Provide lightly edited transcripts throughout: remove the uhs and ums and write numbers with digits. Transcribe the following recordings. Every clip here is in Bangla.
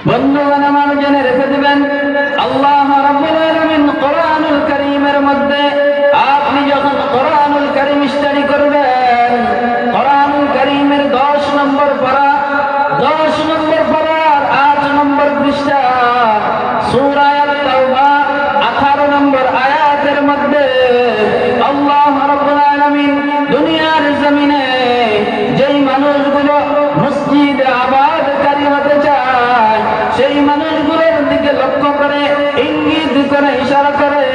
বন্ধুগণ আমার জেনে রেখে দিবেন, আল্লাহ রাব্বুল আলামিন কোরআনুল কারীমের মধ্যে আপনি যখন কোরআনুল কারীম স্টাডি করবেন, কোরআনুল কারীমের 10 নম্বর পারা 8 নম্বর পৃষ্ঠা সূরা আত-তাওবা 18 নম্বর আয়াতের মধ্যে আল্লাহ রাব্বুল আলামিন দুনিয়ার জমিনে যেই মানুষগুলো মসজিদ আবাদকারী হতে চায় সেই মানুষগুলোর দিকে লক্ষ্য করে, ইঙ্গিত করে, ইশারা করে,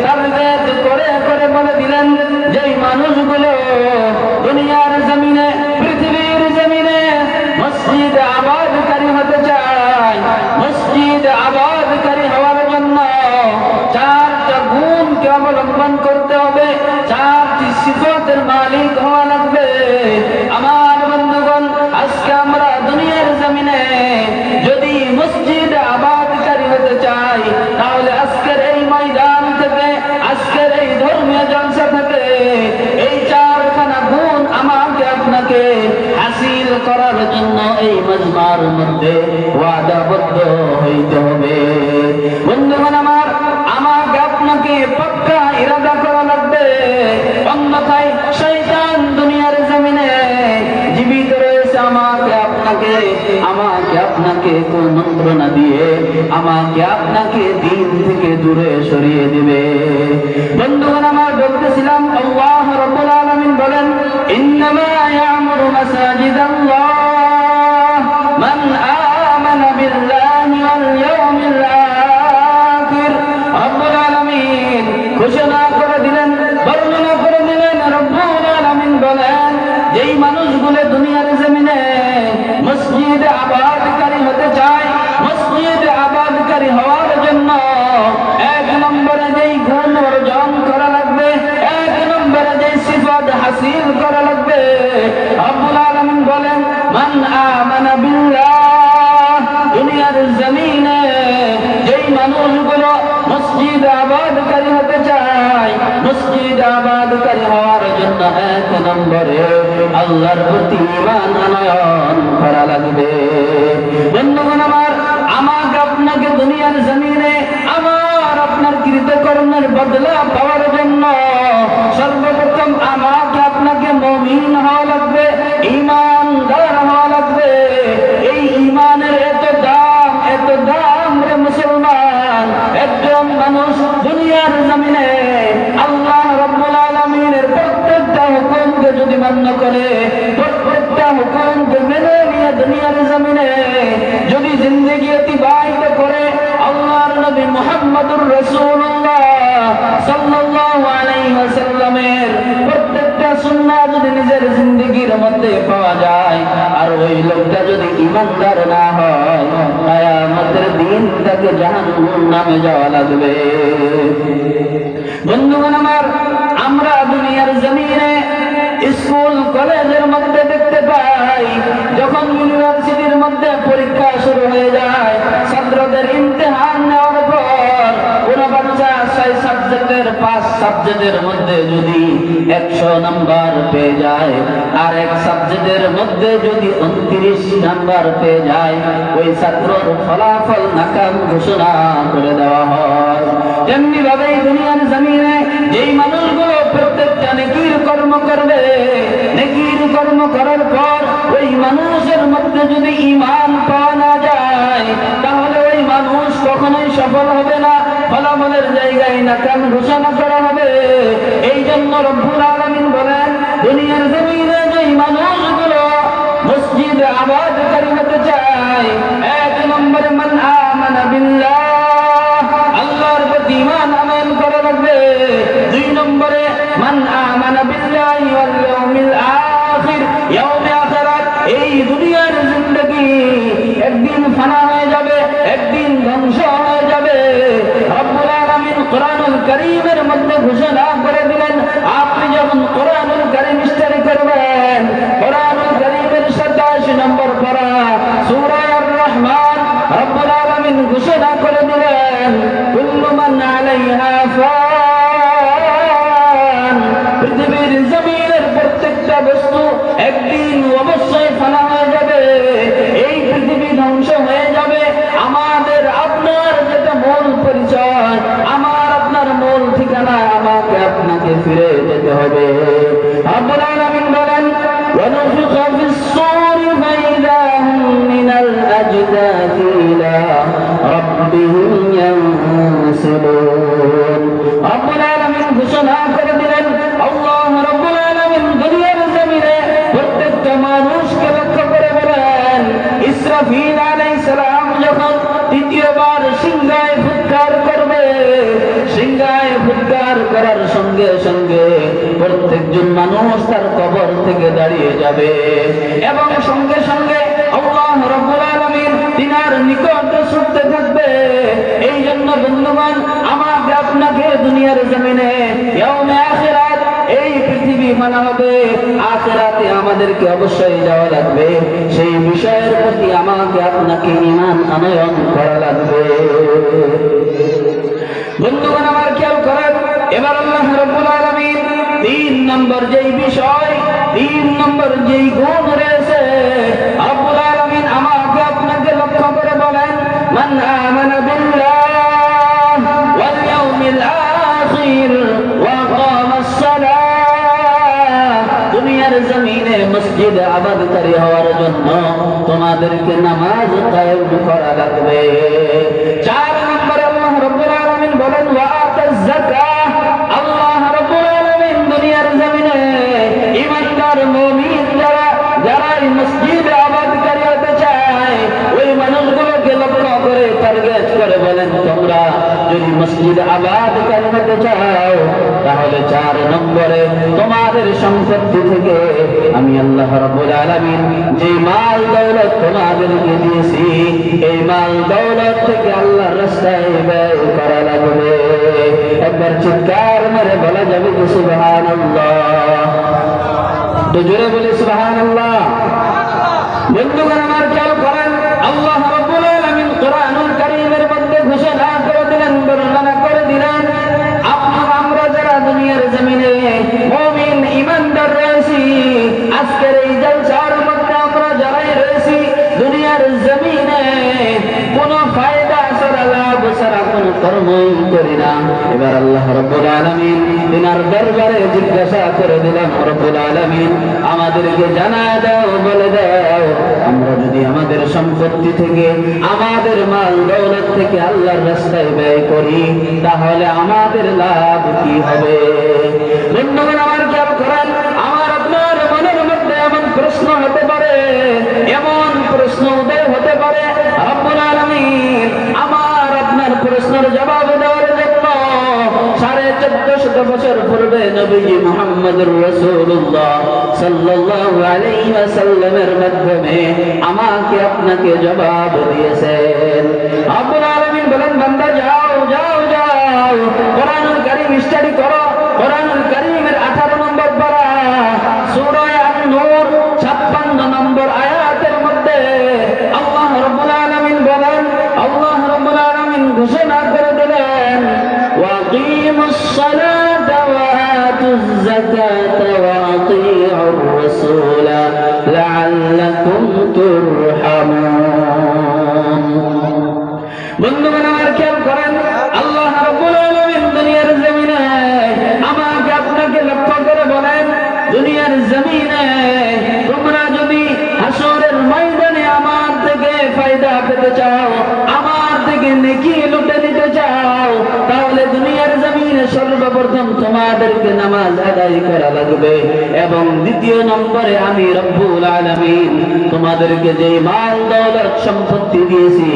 টার্গেট করে করে বলে দিলেন, যেই মানুষগুলো দুনিয়ার জমিনে, পৃথিবীর জমিনে মসজিদ আবাদকারী হতে চায়, মসজিদ আবাদকারী হওয়ার জন্য 4টা গুণকে অবলম্বন করতে হবে, 4টি সিফাতের মালিক হওয়া লাগবে। আমার বন্ধুগণ, আজকে আমরা দুনিয়ার জমিনে যদি মসজিদ আবাদকারী হতে চাই, তাহলে আজকের এই ময়দান থেকে, আজকের এই ধর্মীয় জলসা থেকে এই 4খানা গুণ আমাকে আপনাকে হাসিল করার জন্য এই মজমার মধ্যে ওয়াদাবদ্ধ হইতে হবে। বন্ধুগণ আমার, আমাকে আপনাকে পাক্কা ইরাদা করা লাগবে, অন্যথায় শয়তান দুনিয়ার জমিনে জীবিত রয়েছে আমাকে আপনাকে কুমন্ত্রণা দিয়ে আমাকে আপনাকে দিন থেকে দূরে সরিয়ে দিবে। বন্ধুগণ আমার, বলতেছিলাম আল্লাহ রাব্বুল আলামিন বলেন, ইন্নামা ইয়ামুরু মাসাজিদাল্লাহ মান আমানা বিল্লাহি ওয়াল ইয়াউমিল আখির। রাব্বুল আলামিন ঘোষণা করে দিলেন, বর্ণনা করে দিলেন, রাব্বুল আলামিন বলেন, যেই মানুষগুলো দুনিয়ার জমিনে মসজিদ আবাদকারী হতে চায়, মসজিদ আবাদকারী হওয়ার জন্য 1 নম্বরে যেই গুণ অর্জন করা লাগবে, 1 নম্বরে যেই সিফাত হাসিল করা লাগবে, রাব্বুল আলামিন বলেন, মান আমানা বিল্লাহ। দুনিয়ার জমিনে যেই মানুষগুলো মসজিদ আবাদকারী হতে চায়, মসজিদ আবাদকারী হওয়ার জন্য 1 নম্বরে আল্লাহর প্রতি ঈমান আনয়ন করা লাগবে। বন্ধুগণ আমার, আমাকে আপনাকে দুনিয়ার জমিনে আমার আপনার কৃতকর্মের বদলা পাওয়ার জন্য সর্বপ্রথম আমাকে আপনাকে মুমিন হওয়া লাগবে, ঈমানদার হওয়া লাগবে। এই ঈমানের এত দাম রে মুসলমান। একজন মানুষ দুনিয়ার জমিনে আল্লাহ রাব্বুল আলামিনের প্রত্যেকটা হুকুমকে যদি মান্য করে, প্রত্যেকটা হুকুমকে মেনে নিয়ে দুনিয়ার জমিনে যদি জিন্দেগি অতিবাহিত করে, আল্লাহর নবী মুহাম্মদুর রাসূলুল্লাহ সাল্লাল্লাহু আলাইহি ওয়াসাল্লামের প্রত্যেকটা সুন্নাহ যদি নিজের জিন্দেগির মধ্যে পাওয়া যায়, আর ওই লোকটা যদি ঈমানদার না হয়, কিয়ামতের দিন তাকে জাহান্নামে যাওয়া লাগবে। বন্ধুগণ আমার, আমরা দুনিয়ার জমিনে স্কুল কলেজের মধ্যে দেখতে পাই, যখন ইউনিভার্সিটির মধ্যে পরীক্ষা শুরু হয়ে যায়, ছাত্রদের ইমতিহান নেওয়ার পর কোন বাচ্চা 6 সাবজেক্টের 5 সাবজেক্টের মধ্যে যদি 100 নাম্বার পেয়ে যায়, আর 1 সাবজেক্টের মধ্যে যদি 29 নাম্বার পেয়ে যায়, ওই ছাত্রর ফলাফল নাকাম ঘোষণা করে দেওয়া হয়। তেমনি ভাবে দুনিয়ার জমিনে যেই মানুষগুলো প্রত্যেকটা নেকির কর্ম করবে, নেকির কর্ম করার পর ওই মানুষের মধ্যে যদি ঈমান পাওয়া না যায়, তাহলে ওই মানুষ কখনোই সফল হবে না, ফলাফলের জায়গায় নাকাম ঘোষণা করা হবে। এই জন্য রব্বুল আলামিন বলেন, দুনিয়ার জমিনে যেই মানুষগুলো মসজিদ আবাদকারী হতে চায়, 1 নম্বরে মান আমানা বিল্লাহ, আল্লাহর প্রতি ঈমান আনয়ন করা লাগবে। 2 নম্বরে মান আমানা বিল্লাহি ওয়াল ইয়াউমিল আখির, ইয়াউমে আখিরাত। এই দুনিয়ার জিন্দেগি একদিন ফানা হয়ে যাবে, একদিন ধ্বংস হয়ে যাবে। রব্বুল আলামিন কোরআনুল কারীমের মধ্যে ঘোষণা করে দিলেন, আপনি যখন কোরআনুল কারীম স্টাডি করবেন, কোরআনুল কারীমের 27 নম্বর পারা সূরা আর-রহমান, রব্বুল আলামিন ঘোষণা করে দিলেন, কুল্লু মান আলাইহা ফান। পৃথিবীর জমিনের প্রত্যেকটা বস্তু একদিন অবশ্যই ফানা হয়ে যাবে, এই পৃথিবী ধ্বংস হয়ে যাবে। আমাদেরকে ফিরে যেতে হবে। রব্বুল আলামিন বলেন ونفخ في الصور فإذا هم من الأجداث إلى ربهم ينسلون রব্বুল আলামিন ঘোষণা করে দিলেন, আল্লাহ রব্বুল আলামিন দুনিয়ার জমিনে প্রত্যেকটা মানুষকে লক্ষ্য করে বলেন, ইসরাফিল আলাইহিস সালাম যখন তৃতীয়বার সিংহায় ফুৎকার করবে, সিংহায় ফুৎকার করার সঙ্গে সঙ্গে প্রত্যেকজন মানুষ তার কবর থেকে দাঁড়িয়ে যাবে এবং সঙ্গে সঙ্গে আল্লাহ রাব্বুল আলামিন তিনার নিকট ছুটতে থাকবে। এই জন্য বন্ধুগণ, আমাকে আপনাকে দুনিয়ার জমিনে ইয়াউমে আখিরাত, এই পৃথিবী মানা হবে, আখিরাতে আমাদেরকে অবশ্যই যাওয়া লাগবে। সেই বিষয়ের প্রতি আমাকে আপনাকে ঈমান আনয়ন করা লাগবে। বন্ধুগণ আমার খেয়াল করেন, এবার আল্লাহ রাব্বুল আলামিন 3 নম্বর যেই বিষয়, 3 নম্বর যেই গুণ রয়েছে, রাব্বুল আলামিন আমাকে আপনাকে লক্ষ্য করে বলেন, মান আমানা বিল্লাহ ওয়াল ইয়াউমিল আখির ওয়া কামাস সালাহ। দুনিয়ার জমিনে মসজিদ আবাদকারী হওয়ার জন্য তোমাদেরকে নামাজ কায়েম করা লাগবে। 4 নম্বরে আল্লাহ রাব্বুল আলামিন বলেন ওয়া আতাজ যাকাহ। আল্লাহ রাব্বুল আলামিন দুনিয়ার জমিনে ঈমানদার মুমিন যারা এই মসজিদে আবাদকারী হতে চায়, ওই মানুষগুলোকে লক্ষ্য করে টার্গেট করে বলেন, তোমরা যদি মসজিদ আবাদকারী হতে চাও তাহলে 4 নম্বরে তোমাদের সম্পত্তি থেকে আমি আল্লাহ রাব্বুল আলামিন যে মাল দৌলত তোমাদেরকে দিয়েছি, এই মাল দৌলত থেকে আল্লাহর রাস্তায় ব্যয় করা লাগবে। একবার চিৎকার মেরে বলা যাবে কি সুবহানাল্লাহ? তো জোরে বলি সুবহানাল্লাহ। বন্ধুগণ আমার খেয়াল করেন, আল্লাহ রাব্বুল আলামিন কোরআনুল কারীমের মধ্যে ঘোষণা করে দিলেন, বর্ণনা করে দিলেন, আমরা যারা দুনিয়ার জমিনে মুমিন ঈমানদার রয়েছি, আজকের এই জলসার মধ্যে আমরা যারাই রয়েছি, দুনিয়ার জমিনে কোনো ফায়দা ছাড়া, লাভ ছাড়া কোনো কর্মই করি না। এবার আল্লাহ রাব্বুল আলামিন তিনার দরবারে জিজ্ঞাসা করে দিলাম, রাব্বুল আলামিন আমাদেরকে জানায় দাও, বলে দাও, আমরা যদি আমাদের সম্পত্তি থেকে, আমাদের মাল দৌলত থেকে আল্লাহর রাস্তায় ব্যয় করি তাহলে আমাদের লাভ কি হবে? বন্ধুগণ আমার খেয়াল করেন, আমার আপনার মনের মধ্যে এমন প্রশ্ন হতে পারে, এমন প্রশ্ন উদয় হতে পারে, রব্বুল আলামিন আমার আপনার প্রশ্নের জবাব দেওয়ার জন্য 1450 বছর পূর্বে নবীজি মুহাম্মদুর রাসূলুল্লাহ সাল্লাল্লাহু আলাইহি ওয়াসাল্লামের মাধ্যমে আমাকে আপনাকে জবাব দিয়েছেন। রব্বুল আলামিন বলেন, বান্দা যাও যাও যাও, কোরআনুল কারীম স্টাডি করো। কোরআনুল কারীমের 18 নম্বর পারা, সূরা আন-নূর 56 নম্বর আয়াতের মধ্যে আল্লাহ রাব্বুল আলামিন বলেন, আল্লাহ রাব্বুল আলামিন ঘোষণা করে দিলেন, ওয়াকিমুস সালাতা ওয়া আতুজ যাকাতা ওয়া আতিউর রাসূলা লাআল্লাকুম তুরহামুন। বন্ধুগণ আমার খেয়াল করেন, আল্লাহ রাব্বুল আলামিন দুনিয়ার জমিনে আমাকে আপনাকে লক্ষ্য করে বলেন, দুনিয়ার জমিনে তোমরা যদি হাসরের ময়দানে আমার থেকে ফায়দা পেতে চাও, আমার থেকে নেকি লুটে নিতে চাও, তাহলে দুনিয়ার জমিনে সর্বপ্রথম তোমাদেরকে নামাজ আদায় করা লাগবে। এবং দ্বিতীয় নম্বরে আমি রব্বুল আলামিন তোমাদেরকে যে মাল দৌলত সম্পত্তি দিয়েছি,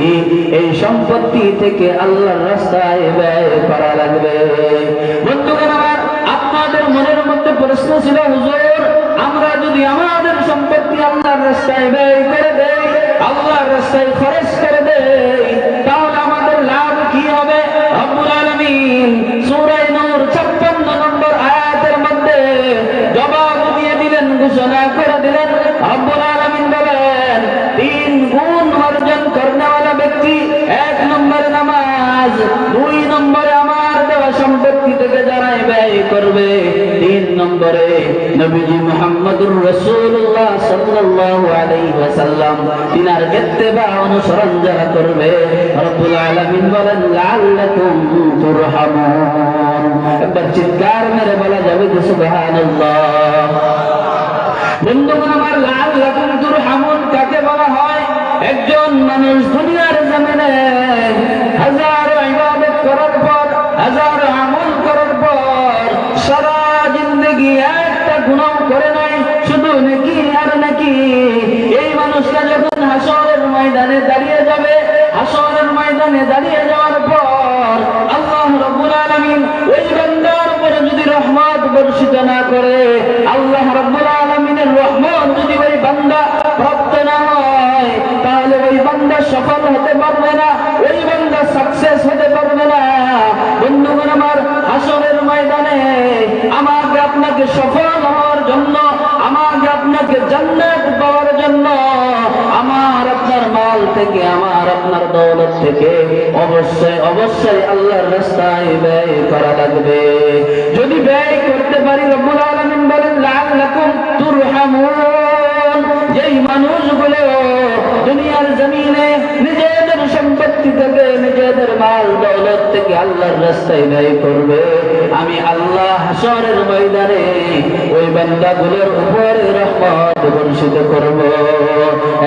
এই সম্পত্তি থেকে আল্লাহর রাস্তায় ব্যয় করা লাগবে। বন্ধুগণ আমার, আপনাদের মনের মধ্যে প্রশ্ন ছিল, হুজুর আমরা যদি আমাদের সম্পত্তি আল্লাহর রাস্তায় ব্যয় করে দেই, আল্লাহর রাস্তায় খরচ করে দেই, তাহলে আমাদের লাভ কি হবে? রব্বুল আলামিন সূরা নূর 56 নম্বর আয়াতের মধ্যে জবাব দিয়ে দিলেন, ঘোষণা করে দিলেন। রব্বুল আলামিন বলেন, 3 গুণ অর্জন করনেওয়ালা ব্যক্তি, 1 নম্বরে নামাজ, 2 নম্বরে আমার দেওয়া সম্পত্তি থেকে যারাই ব্যয় করবে, 3 নম্বরে নবীজি মুহাম্মদুর রাসূলুল্লাহ সাল্লাল্লাহু আলাইহি ওয়াসাল্লাম তিনার ইত্তেবা অনুসরণ যারা করবে, রব্বুল আলামিন বলেন লাআল্লাকুম তুরহামুন। একবার চিৎকার মেরে বলা যাবে কি সুবহানাল্লাহ। বন্ধুগণ আমার, লাআল্লাকুম তুরহামুন কাকে বলা হয়? একজন মানুষ দুনিয়ার জমিনে হাজারো ইবাদত করার পর, হাজারো আমল করার পর সারা জিন্দেগি একটা গুনাহ করে নাই, শুধু নেকি আর নেকি। এই মানুষটা যখন হাসরের ময়দানে দাঁড়িয়ে যাবে, হাসরের ময়দানে দাঁড়িয়ে যাওয়ার পর আল্লাহ রাব্বুল আলামিন ওই বান্দার উপরে যদি রহমত বর্ষিত না করে, আল্লাহ রাব্বুল আলামিনের রহমত যদি ওই বান্দা প্রাপ্ত না হয়, তাহলে ওই বান্দা সফল হতে পারবে না, ওই বান্দা সাকসেস হতে পারবে না। বন্ধুগণ আমার, হাসরের ময়দানে আমাকে আপনাকে সফল হওয়ার জন্য, আমাকে আপনাকে জান্নাত পাওয়ার জন্য আমার আপনার মাল থেকে, আমার আপনার দৌলত থেকে অবশ্যই অবশ্যই আল্লাহর রাস্তায় ব্যয় করা লাগবে। যদি ব্যয় করতে পারি, রব্বুল আলামিন বলেন লাআল্লাকুম তুরহামুন। যেই মানুষগুলো দুনিয়ার জমিনে নিজেদের সম্পত্তি থেকে, নিজেদের মাল দৌলত থেকে আল্লাহর রাস্তায় ব্যয় করবে, আমি আল্লাহ হাসরের ময়দানে ওই বান্দাগুলোর উপরে রহমত বর্ষিত করব।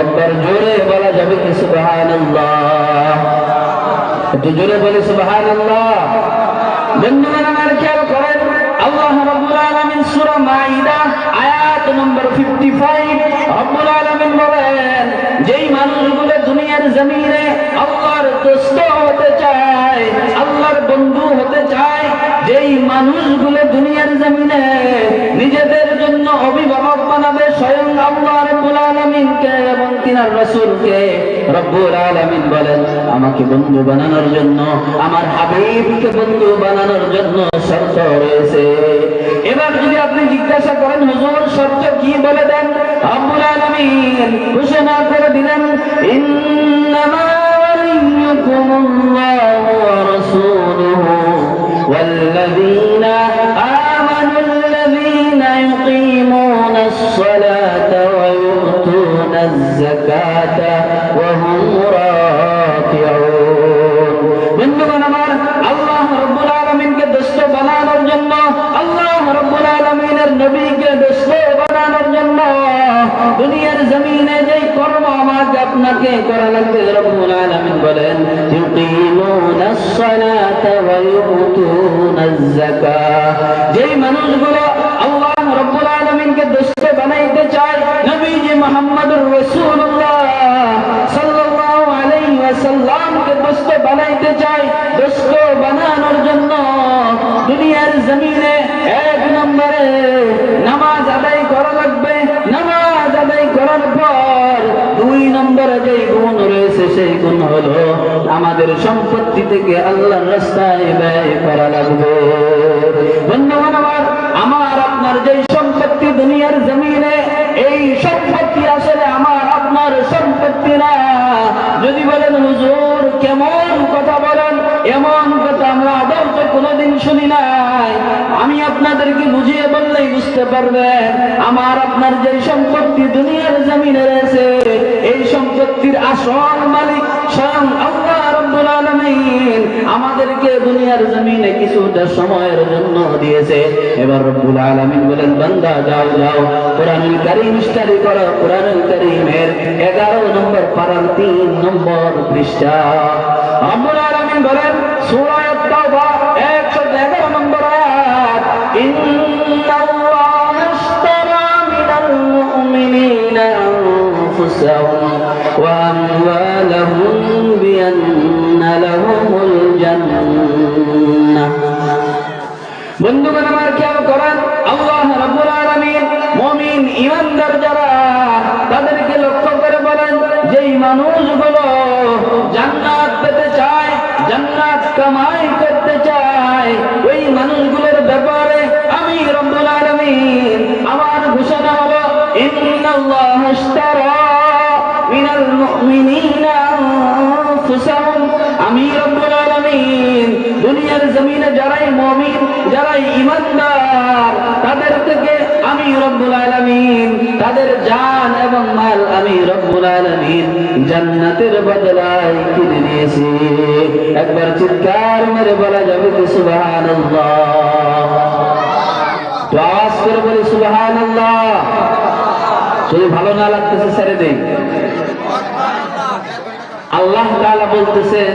একবার জোরে বলা যাবে কি সুবহানাল্লাহ? একটু জোরে বলি সুবহানাল্লাহ। বন্ধুগণ আমার, খেয়াল করেন, আল্লাহ রাব্বুল আলামিন সূরা মাইদা আয়াত নম্বর 55 রাব্বুল আলামিন বলেন, যেই মানুষগুলো দুনিয়ার জমিনে আল্লাহর দোস্ত হতে চায়, আল্লাহর বন্ধু হতে চায়, যেই মানুষগুলো দুনিয়ার জমিনে নিজেদের জন্য অভিভাবক বানাবে স্বয়ং আল্লাহ রাব্বুল আলামিনকে এবং তিনার রাসূলকে, রব্বুল আলামিন বলেন আমাকে বন্ধু বানানোর জন্য, আমার হাবিবকে বন্ধু বানানোর জন্য শর্ত রয়েছে। এবার যদি আপনি জিজ্ঞাসা করেন হুজুর শর্ত কি, বলে দেন, রব্বুল আলামিন ঘোষণা করে দিলেন, ইন্নামা ওয়ালিয়্যুকুমুল্লাহু ওয়া রাসূলুহু ওয়াল্লাযীনা আমানুল্লাযীনা ইউকিমুনাস সালাতা ওয়া ইউতুনাজ যাকাতা ওয়া হুম রাকিউন। বন্ধুগণ আমার, আল্লাহ রাব্বুল আলামিনকে দোস্ত বানানোর জন্য, আল্লাহ রাব্বুল আলামিনের নবীকে দোস্ত বানানোর জন্য দুনিয়ার জমিনে যেই কর্ম আমাকে আপনাকে করা লাগবে, রব্বুল আলামিন বলেন ইউকিমুনাস সালাতা ওয়া ইউতুনাজ যাকাত। যেই মানুষগুলো আল্লাহ রাব্বুল আলামিনকে দোস্ত বানাইতে চায়, নবীজি মুহাম্মদুর রাসূলুল্লাহ সাল্লাল্লাহু আলাইহি ওয়াসাল্লামকে দোস্ত বানাইতে চায়, দোস্ত বানানোর জন্য দুনিয়ার জমিনে এক নম্বরে নামাজ আদায় করা লাগবে। নামাজ আদায় করার পর দুই নম্বরে যেই গুণ রয়েছে, সেই গুণ হলো আমাদের সম্পত্তি থেকে আল্লাহর রাস্তায় ব্যয় করা লাগবে। বন্ধুগণ আমার আপনার যেই সম্পত্তি দুনিয়ার জমিনে, এই সম্পত্তি আসলে আমার আপনার সম্পত্তি না। যদি বলেন হুজুর কেমন কথা বলেন, এমন কথা আমরা আদৌ তো কোনোদিন শুনি নাই, আমি আপনাদেরকে বুঝিয়ে বললেই বুঝতে পারবেন। আমার আপনার যে সম্পত্তি দুনিয়ার জমিনে রয়েছে, এই সম্পত্তির আসল মালিক স্বয়ং আল্লাহ রাব্বুল আলামিন আমাদেরকে দুনিয়ার জমিনে কিছুটা সময়ের জন্য দিয়েছে। এবার রাব্বুল আলামিন বলেন, বান্দা যাও যাও কোরআনুল কারীম স্টাডি করো। কোরআনুল কারীমের 11 নম্বর পারার 3 নম্বর পৃষ্ঠা রাব্বুল আলামিন বলেন, সূরা আত-তাওবা 111 নম্বর আয়াত, ইন্নাল্লাহা আশতারা মিনাল মুমিনিনা আনফুসাহুম ওয়া আমওয়ালাহুম বিআন্না লাহুমুল জান্নাহ। বন্ধুগণ আমার, খেয়াল করেন, আল্লাহ রাব্বুল আলামিন মুমিন ঈমানদার যারা, তাদেরকে লক্ষ্য করে বলেন, যেই মানুষগুলো জান্নাত পেতে চায়, জান্নাত কামাই করতে চায়, ওই মানুষগুলোর ব্যাপারে আমি রাব্বুল আলামিন আমার ঘোষণা হলো, ইন্নাল্লাহা আশতারা মিনাল মুমিনিনা আনফুসাহুম। আমি রাব্বুল আলামিন দুনিয়ার জমিনে যারাই মুমিন, যারাই ঈমানদার, তাদের থেকে আমি রব্বুল আলামিন তাদের জান এবং মাল আমি রব্বুল আলামিন জান্নাতের বদলায় কিনে নিয়েছি। একবার চিৎকার মেরে বলা যাবে কি সুবহানাল্লাহ। যদি ভালো না লাগতেছে ছেড়ে দেই। আল্লাহ তাআলা বলতেছেন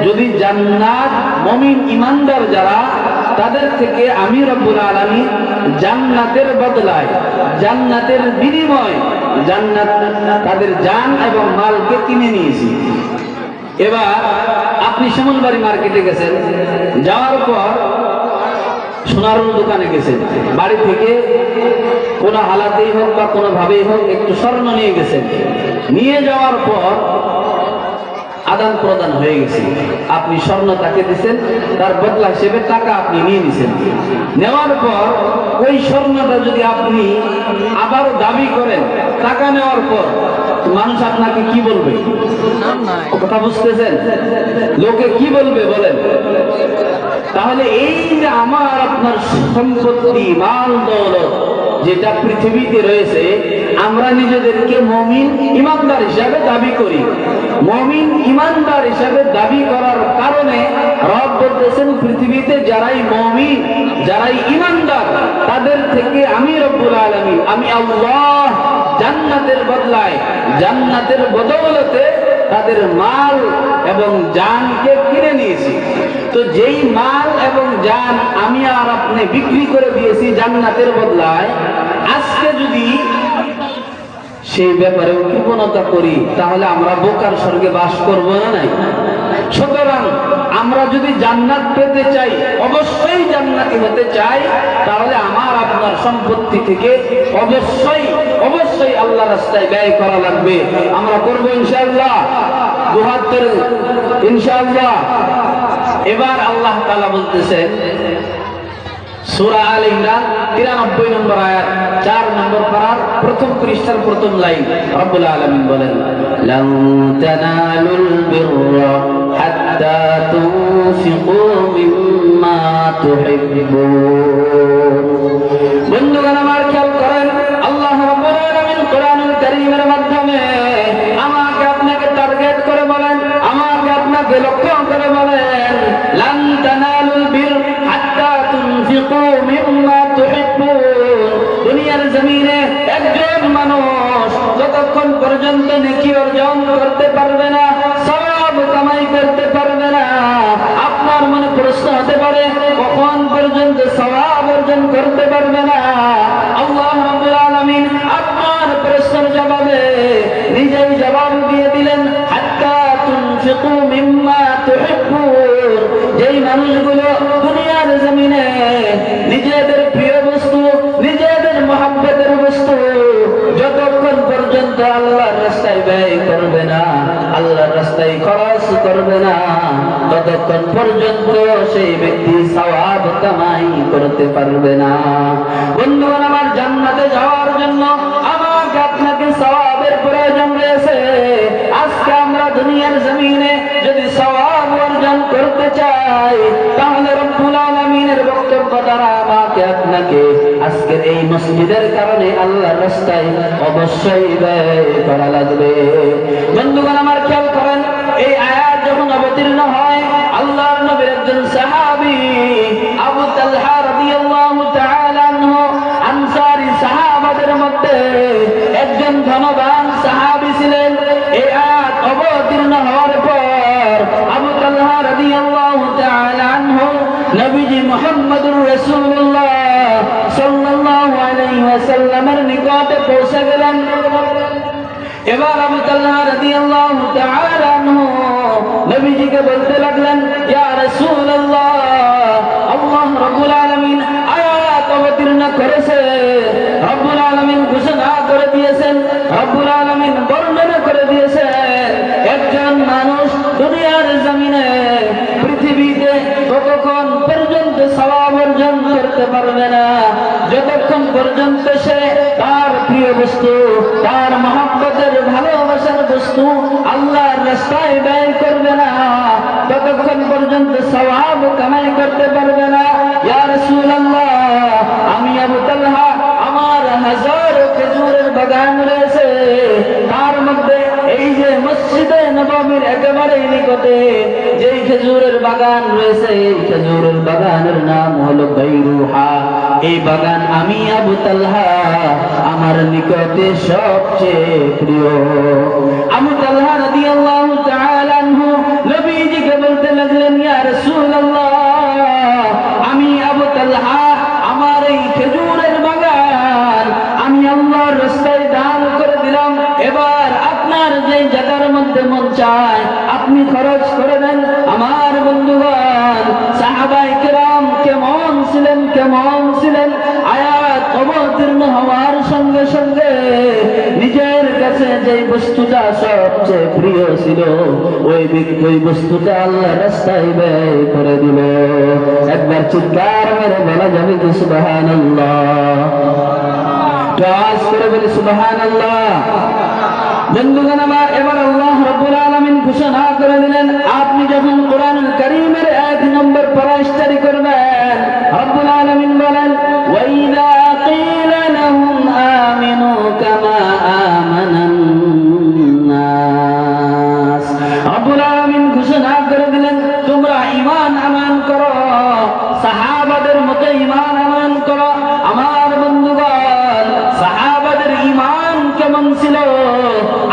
যদি জান্নাত মুমিন ইমানদার যারা তাদের থেকে আমি রব্বুল আলামিন জান্নাতের বদলায় জান্নাতের বিনিময় জান্নাত তাদের জান এবং মালকে কিনে নিয়েছি। এবার আপনি শ্যামলবাড়ি মার্কেটে গেছেন, যাওয়ার পর সোনার দোকানে গেছেন, বাড়ি থেকে কোনো হালাতেই হোক বা কোনো ভাবেই হোক একটু স্বর্ণ নিয়ে গেছেন, নিয়ে যাওয়ার পর আদান প্রদান হয়ে গেছে, আপনি স্বর্ণ তাকে দিচ্ছেন, তার বদলা হিসেবে টাকা আপনি নিয়ে নিছেন। নেওয়ার পর ওই স্বর্ণটা যদি আপনি আবার দাবি করেন টাকা নেওয়ার পর, মানুষ আপনাকে কি বলবে? কথা বুঝতেছেন? লোকে কি বলবে বলেন? তাহলে এই যে আমার আপনার সম্পত্তি মাল দৌলত যেটা পৃথিবীতে রয়েছে, আমরা নিজেদেরকে মুমিন ইমানদার হিসাবে দাবি করি। মুমিন ইমানদার হিসাবে দাবি করার কারণে রব বলতেছেন পৃথিবীতে যারাই মুমিন যারাই ইমানদার তাদের থেকে আমি রব্বুল আলামিন আমি আল্লাহ জান্নাতের বদলায় জান্নাতের বদৌলতে তাদের মাল এবং জানকে কিনে নিয়েছি। তো যেই মাল এবং জান আমি আর আপনি বিক্রি করে দিয়েছি জান্নাতের বদলায়, আজকে যদি সেই ব্যাপারে কৃপণতা করি তাহলে আমরা বোকার স্বর্গে বাস করবো না নাই? সুতরাং আমরা যদি জান্নাত পেতে চাই, অবশ্যই জান্নাতি হতে চাই, তাহলে আমার আপনার সম্পত্তি থেকে অবশ্যই অবশ্যই আল্লাহ রাস্তায় ব্যয় করা লাগবে। আমরা করবো ইনশাআল্লাহ, দুহাত ধরে ইনশাআল্লাহ। এবার আল্লাহ তাআলা বলতেছেন সূরা আল ইমরান 93 নম্বর আয়াত 4 নম্বর পারার প্রথম পৃষ্ঠার প্রথম লাইন, রব্বুল আলামিন বলেন লান তানালুল বিররা হাত্তা তুনফিকু মিম্মা তুহিব্বুন। বন্ধুগণ আমার খেয়াল করেন, আল্লাহ রাব্বুল আলামিন কোরআনুল কারীমের মাধ্যমে আমাকে আপনাকে টার্গেট করে বলেন, আমাকে আপনাকে লক্ষ্য করে বলেন লান তানালুল বির হাত্তা তুনফিকু মিম্মা তুহিব্বুন। দুনিয়ার জমিনে একজন মানুষ যতক্ষণ পর্যন্ত নেকি অর্জন করতে পারবে না, সওয়াব কামাই করতে পারবে না, আপনার মনে প্রশ্ন হতে পারে কখন পর্যন্ত সওয়াব অর্জন করতে পারবে না? আল্লাহ রাব্বুল আলামিন আপনার প্রশ্নের জবাবে নিজেই জবাব দিয়ে দিলেন হাত্তা তুনফিকু মিম্মা তুহিব্বুন। যেই মানুষগুলো দুনিয়ার জমিনে নিজেদের প্রিয় বস্তু নিজেদের মহব্বতের বস্তু যতক্ষণ পর্যন্ত আল্লাহর রাস্তায় ব্যয় করবে না, আল্লাহর রাস্তায় খরচ করবে না, ততক্ষণ পর্যন্ত সেই ব্যক্তি সওয়াব কামাই করতে পারবে না। বন্ধুগণ আমার জান্নাতে যাওয়ার জন্য আমাকে আপনাকে সওয়াবের প্রয়োজন রয়েছে। আজকে আমরা দুনিয়ার জমিনে যদি সওয়াব অর্জন করতে চাই তাহলে রব্বুল আলামিনের বক্তব্য দ্বারা আমাকে আপনাকে আজকের এই মসজিদের কারণে আল্লাহর রাস্তায় অবশ্যই ব্যয় করা লাগবে। বন্ধুগণ আমার খেয়াল করেন, এই আয়াত যখন অবতীর্ণ হয় আল্লাহর নবীর একজন সাহাবী আবু তালহা রাদিয়াল্লাহু তাআলা আনহু আনসারী সাহাবাদের মধ্যে একজন ধনবান সাহাবী ছিলেন। এই আয়াত অবতীর্ণ হওয়ার পর আবু তালহা রাদিয়াল্লাহু তাআলা আনহু নবীজি মুহাম্মদুর রাসূলুল্লাহ সাল্লাল্লাহু আলাইহি ওয়াসাল্লামের নিকটে পৌঁছে গেলেন। এবার আবু তালহা রাদিয়াল্লাহু তাআলা আনহু নবীজিকে বলতে লাগলেন, ইয়া রাসূলুল্লাহ, আল্লাহ রাব্বুল আলামিন আয়াত অবতীর্ণ করেছে, রব্বুল আলামিন ঘোষণা করে দিয়েছেন, রব্বুল আলামিন বর্ণনা করে দিয়েছেন একজন মানুষ দুনিয়ার জমিনে পৃথিবীতে ততক্ষণ পর্যন্ত সওয়াব অর্জন করতে পারবে না যতক্ষণ পর্যন্ত সে তার প্রিয় বস্তু তার মহব্বতের ভালোবাসার বস্তু আল্লাহর রাস্তায় ব্যয় করবে না, ততক্ষণ পর্যন্ত সওয়াব কামাই করতে পারবে না। ইয়া রাসূলুল্লাহ, আমি আবু তালহা আমার হাজারো খেজুরের বাগান রয়েছে, তার মধ্যে এই যে মসজিদে নববীর একেবারে নিকটে যেই খেজুরের বাগান রয়েছে, এই খেজুরের বাগানের নাম হলো বাইরুহা। এই বাগান আমি আবু তালহা আমার নিকটে সবচেয়ে প্রিয়। আবু তালহা রাদিয়াল্লাহু তাআলা আনহু নবীজিকে বলতে লাগলেন, ইয়া রাসূলুল্লাহ, আমি আবু তালহা আমার এই খেজুরের বাগান আমি আল্লাহর রাস্তায় দান করে দিলাম। এবার আপনার যে জায়গার মধ্যে মন চায় আপনি খরচ করে দেন। আমার বন্ধুগণ, সাহাবায়ে কেরাম কেমন ছিলেন, কেমন ছিলেন! আয়াত অবতীর্ণ হওয়ার সঙ্গে সঙ্গে নিজের কাছে যে বস্তুটা সবচেয়ে প্রিয় ছিল ওই বস্তুটা আল্লাহর রাস্তায় ব্যয় করে দিল। একবার চিৎকার মেরে বলা যাবে কি সুবহানাল্লাহ? আওয়াজ করে বলি সুবহানাল্লাহ। বন্ধুগণ আমার, এবার আল্লাহ রাব্বুল আলামিন ঘোষণা করে দিলেন, আপনি যখন কোরআনুল কারীমের 1 নম্বর পারা স্টাডি করবেন, রাব্বুল আলামিন বলেন, ওয়া ইযা ক্বিলা লাহুম আমিনু কামা আমানান নাস। রাব্বুল আলামিন ঘোষণা করে দিলেন, তোমরা ঈমান আমান করো, সাহাবাদের মতো ঈমান আমান করো। আমার বন্ধুগণ, সাহাবাদের ঈমান কেমন ছিল?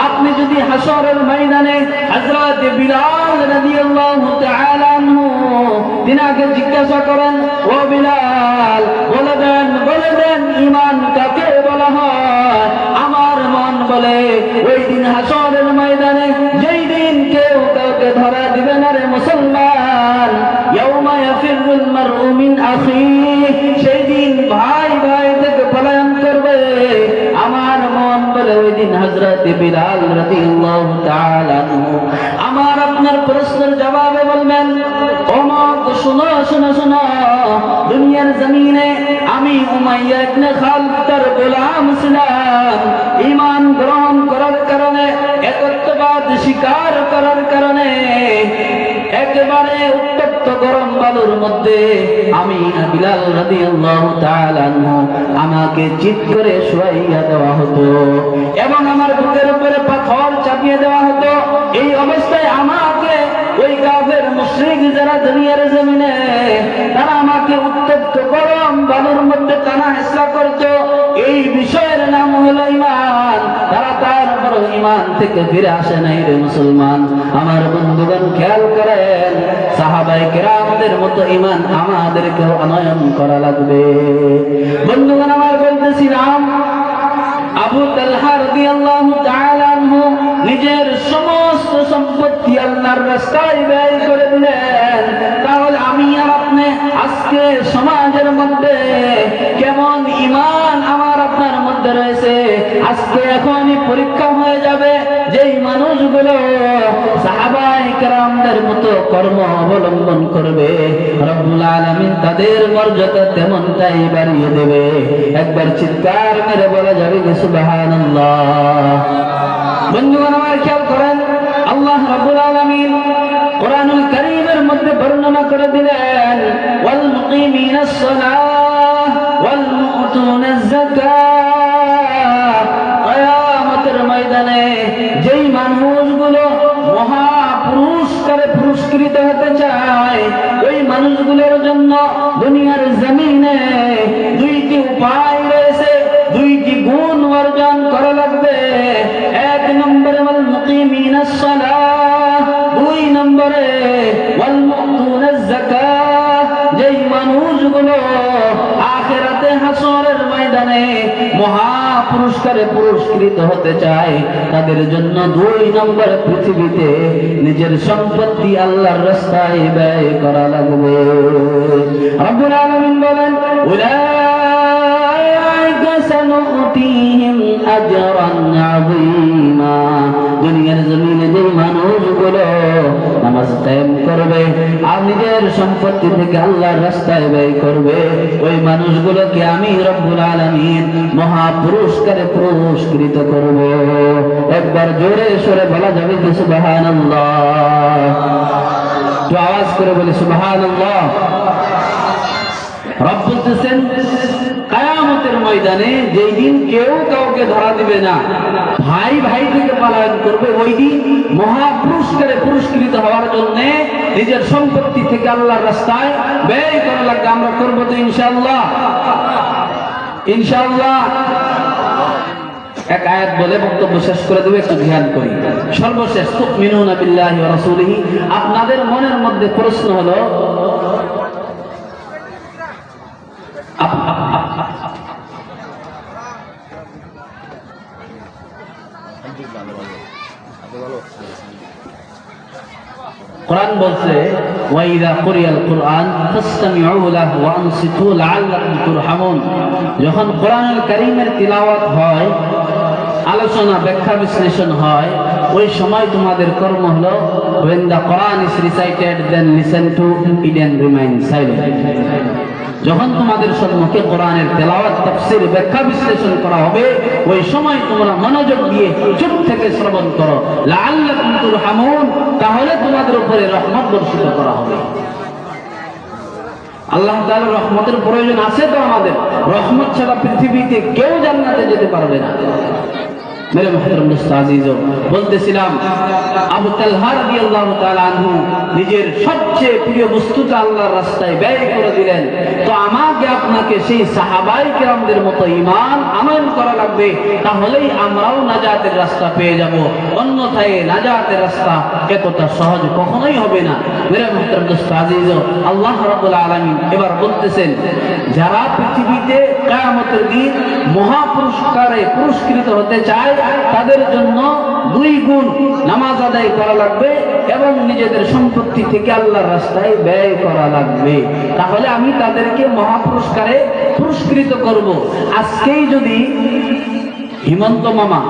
আপনি যদি হাশরের ময়দানে হযরত বিলাল রাদিয়াল্লাহু তাআলা আনহু তিনাকে জিজ্ঞাসা করেন, ও বিলাল, বলে দেন ঈমান কাকে বলা হয়? আমার মন বলে ওই দিন হাশরের ময়দানে, যেই দিন কেউ কাউকে ধরা দিবে না রে মুসলমান, ইয়াউমা ইয়াফিরুল মারউ মিন আখিহি, সেই দিন ভাই ভাই থেকে পলায়ন করবে। আমার মন বলে ওই দিন হযরত বিলাল রাদিয়াল্লাহু তাআলা আনহু আমার আপনার প্রশ্নের জবাবে বলবেন, ও মত, শুনো শুনো শুনো, দুনিয়ার জমিনে আমি উমাইয়া ইবনে খালদ তার গোলাম ছিলাম। ঈমান গ্রহণ করার কারণে, একত্ববাদ স্বীকার করার কারণে একেবারে উত্তপ্ত গরম বালুর মধ্যে আমি বিলাল রাদিয়াল্লাহু তাআলা আনহু আমাকে চিৎ করে শুয়াইয়া দেওয়া হতো এবং আমার বুকের উপরে পাথর চাপিয়ে দেওয়া হতো। এই অবস্থায় আমাকে ওই কাফের মুশরিক যারা দুনিয়ার জমিনে, তারা আমাকে উত্তপ্ত গরম বালুর মধ্যে টানা হেঁচড়া করতো। এই বিষয়ের নাম হলো ঈমান। তারা তারপর ঈমান থেকে ফিরে আসে নাই রে মুসলমান। আমার বন্ধুগণ, খেয়াল করেন, সাহাবায়ে কেরামদের মতো ঈমান আমাদেরকেও আনয়ন করা লাগবে। বন্ধুগণ আমার, বলতেছিলাম আবু তালহা রাদিয়াল্লাহু তাআলা আনহু নিজের সমস্ত সম্পত্তি আল্লাহর রাস্তায় ব্যয় করে দিলেন। তাহলে আমি আর আপনি আজকে সমাজের মধ্যে কেমন ঈমান আমার আপনার মধ্যে রয়েছে? আজকে এখনই পরীক্ষা হয়ে যাবে। যেই মানুষগুলো সাহাবায়ে কেরামদের মতো কর্ম অবলম্বন করবে, রব্বুল আলামিন তাদের মর্যাদা তেমনটাই বাড়িয়ে দেবে। একবার চিৎকার মেরে বলা যাবে সুবহানাল্লাহ। বন্ধুগণ আমার, খেয়াল করেন, আল্লাহ রাব্বুল আলামিন কোরআনুল কারীমের মধ্যে বর্ণনা করে দিলেন, ওয়াল মুকিমিনাস সালাহ ওয়াল মুতুনাজ যাকাত। কিয়ামতের ময়দানে যেই মানুষগুলো মহা পুরস্কারে পুরস্কৃত হতে চায়, ওই মানুষগুলোর জন্য দুনিয়ার জমিনে 2টি উপায় রয়েছে, 2টি গুণ অর্জন করা লাগবে। 1 নম্বরে ওয়াল মুকিমিনাস সালাহ, 2 নম্বরে ওয়াল মুতুনাজ যাকাত। যেই মানুষগুলো আখিরাতে হাশরের ময়দানে মহা পুরস্কারে পুরস্কৃত হতে চায়, তাদের জন্য 2 নম্বর পৃথিবীতে নিজের সম্পত্তি আল্লাহর রাস্তায় ব্যয় করা লাগবে। রব্বুল আলামিন বলেন, উলাইকা সানুতিহিম আজরান আযীমা। দুনিয়ার জমিনে যে মানুষগুলো নামাজ কায়েম করবে আর নিজের সম্পত্তি থেকে আল্লাহর রাস্তায় ব্যয় করবে, ওই মানুষগুলোকে আমি রব্বুল আলামিন মহা পুরস্কারে পুরস্কৃত করব। একবার জোরে সরে বলা যাবে কি সুবহানাল্লাহ? তো আওয়াজ করে বলি সুবহানাল্লাহ। রব বলতেছেন, কিয়ামতের ময়দানে যেই দিন কেউ কাউকে ধরা দিবে না, ভাই ভাই থেকে পলায়ন করবে, ওই দিন মহা পুরস্কারে পুরস্কৃত হওয়ার জন্য নিজের সম্পত্তি থেকে আল্লাহর রাস্তায় ব্যয় করা লাগবে। আমরা করবো তো ইনশাআল্লাহ? ইনশাআল্লাহ। এক আয়াত বলে বক্তব্য শেষ করে দেবে, একটু ধ্যান করি। সর্বশেষ, তুমিনুনা বিল্লাহি ওয়া রাসূলিহি। আপনাদের মনের মধ্যে প্রশ্ন হলো, কোরআন বলছে ওয়াইদা কুরিয়াল কুরআন ফাসতামিউ লাহু ওয়া আনসিতু লাআল্লাকুম তুরহামুন। যখন কোরআনুল কারীমের তিলাওয়াত হয়, আলোচনা ব্যাখ্যা বিশ্লেষণ হয়, ওই সময় তোমাদের কর্ম হলো when the Quran is recited then listen to it and remain silent। যখন তোমাদের সম্মুখে কোরআনের তেলাওয়াত, তাফসীর, ব্যাখ্যা বিশ্লেষণ করা হবে, ওই সময় তোমরা মনোযোগ দিয়ে চুপ থেকে শ্রবণ করো। লাআল্লাকুম তুরহামুন, তাহলে তোমাদের উপরে রহমত বর্ষিত করা হবে। আল্লাহ তাআলার রহমতের প্রয়োজন আছে তো আমাদের। রহমত ছাড়া পৃথিবীতে কেউ জান্নাতে যেতে পারবে না। মেরে মুহতারাম দোস্ত আজিজ, বলতেছিলাম আবু তালহা রাদিয়াল্লাহু তাআলা আনহু নিজের সবচেয়ে প্রিয় বস্তুটা আল্লাহর রাস্তায় ব্যয় করে দিলেন। তো আমাকে আপনাকে সেই সাহাবায়ে কেরামদের মতো ঈমান আমল করা লাগবে, তাহলেই আমরাও নাজাতের রাস্তা পেয়ে যাব। অন্যথায় নাজাতের রাস্তা এতটা সহজ কখনোই হবে না। মেরে মুহতারাম দোস্ত আজিজ, আল্লাহ রাব্বুল আলামিন এবার বলতেছেন, যারা পৃথিবীতে কিয়ামতের দিন মহা পুরস্কারে পুরস্কৃত হতে চায়, তাদের জন্য 2 গুণ নামাজ আদায় করা লাগবে এবং নিজেদের সম্পত্তি থেকে আল্লাহর রাস্তায় ব্যয় করা লাগবে। তাহলে আমি তাদেরকে মহা পুরস্কারে পুরস্কৃত করব। আজকেই যদি হিমন্ত মামা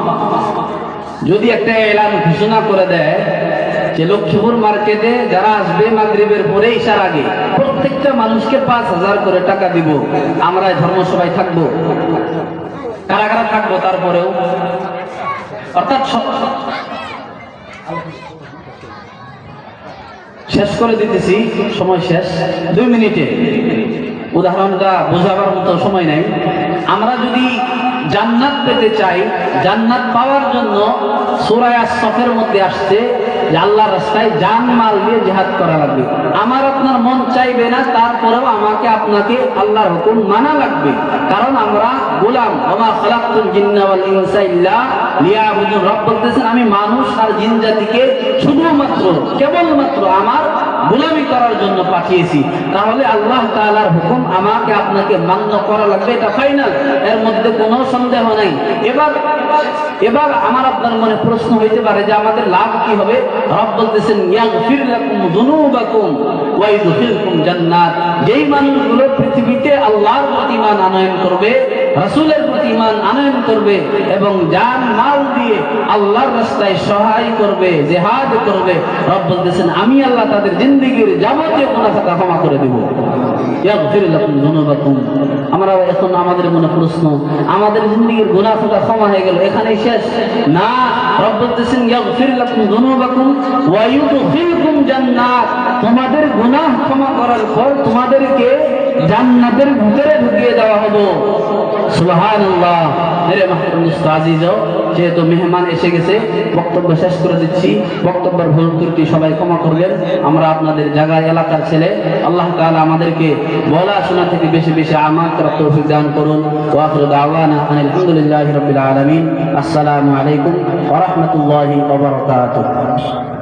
যদি একটা এলান ঘোষণা করে দেয় যে লক্ষ্মীপুর মার্কেটে যারা আসবে মাগরিবের পরে ইশার আগে প্রত্যেকটা মানুষকে 5,000 করে টাকা দিব, আমরা ধর্মসভায় থাকবো, কারা কারা থাকবো, তারপরেও অর্থাৎ শেষ করে দিতেছি, সময় শেষ, 2 মিনিটে। উদাহরণটা বোঝাবার মতো সময় নাই। আমরা যদি জান্নাত পেতে চাই, জান্নাত পাওয়ার জন্য সূরা আস-সফের মধ্যে আসছে যে আল্লাহর রাস্তায় জান মাল দিয়ে জিহাদ করা লাগবে। আমার আপনার মন চাইবে না, তারপরেও আমাকে আপনাকে আল্লাহর হুকুম মানা লাগবে, কারণ আমরা গোলাম। ওমা খালাকতুল জিন্না ওয়াল ইনসা ইল্লা লিয়াবুদুন। রব বলতেছেন, আমি মানুষ আর জিন জাতিকে শুধুমাত্র কেবলমাত্র আমার গোলামি করার জন্য পাঠিয়েছি। তাহলে আল্লাহ তাআলার হুকুম আমাকে আপনাকে মান্য করা লাগবে, এটা ফাইনাল, এর মধ্যে কোনো সন্দেহ নাই। এবার আমার আপনার মনে প্রশ্ন হইতে পারে যে আমাদের লাভ কি হবে? রব বলতেছেন, ইয়াগফির লাকুম যুনুবাকুম ওয়া ইদখিলকুম জান্নাত। যেই মানুষগুলো পৃথিবীতে আল্লাহর প্রতি ঈমান আনয়ন করবে, রাসূলের প্রতি ঈমান আনয়ন করবে এবং জান মাল দিয়ে আল্লাহর রাস্তায় সহায় করবে, জিহাদ করবে, রব বলতেছেন আমি আল্লাহ তাদের জিন্দেগীর যাবতীয় গুনাহ খাতা ক্ষমা করে দেব। ইয়াগফির লাকুম যুনুবাকুম। আমরা এখন আমাদের মনে প্রশ্ন, আমাদের জিন্দেগীর গুনাহ খাতা ক্ষমা হয়ে গেল, এখানেই শেষ? না, রব বলতেছেন ইয়াগফির লাকুম যুনুবাকুম ওয়া ইউদখিলকুম জান্নাত। তোমাদের গুনাহ ক্ষমা করার পর তোমাদেরকে জান্নাতের ভিতরে ঢুকিয়ে দেওয়া হবে। সুবহানাল্লাহ। মেরে মুহতারাম দোস্ত আজিজ, যেহেতু মেহমান এসে গেছে, বক্তব্য শেষ করে দিচ্ছি। বক্তব্যের ভুল ত্রুটি সবাই ক্ষমা করবেন। আমরা আপনাদের জায়গায় এলাকার ছেলে। আল্লাহ তাআলা আমাদেরকে বলা শোনা থেকে বেশি বেশি আমল করার তৌফিক দান করুন। ওয়া আখিরু দাওয়ানা আলহামদুলিল্লাহি রাব্বিল আলামিন। আসসালামু আলাইকুম ওয়া রাহমাতুল্লাহি ওয়া বারাকাতুহু।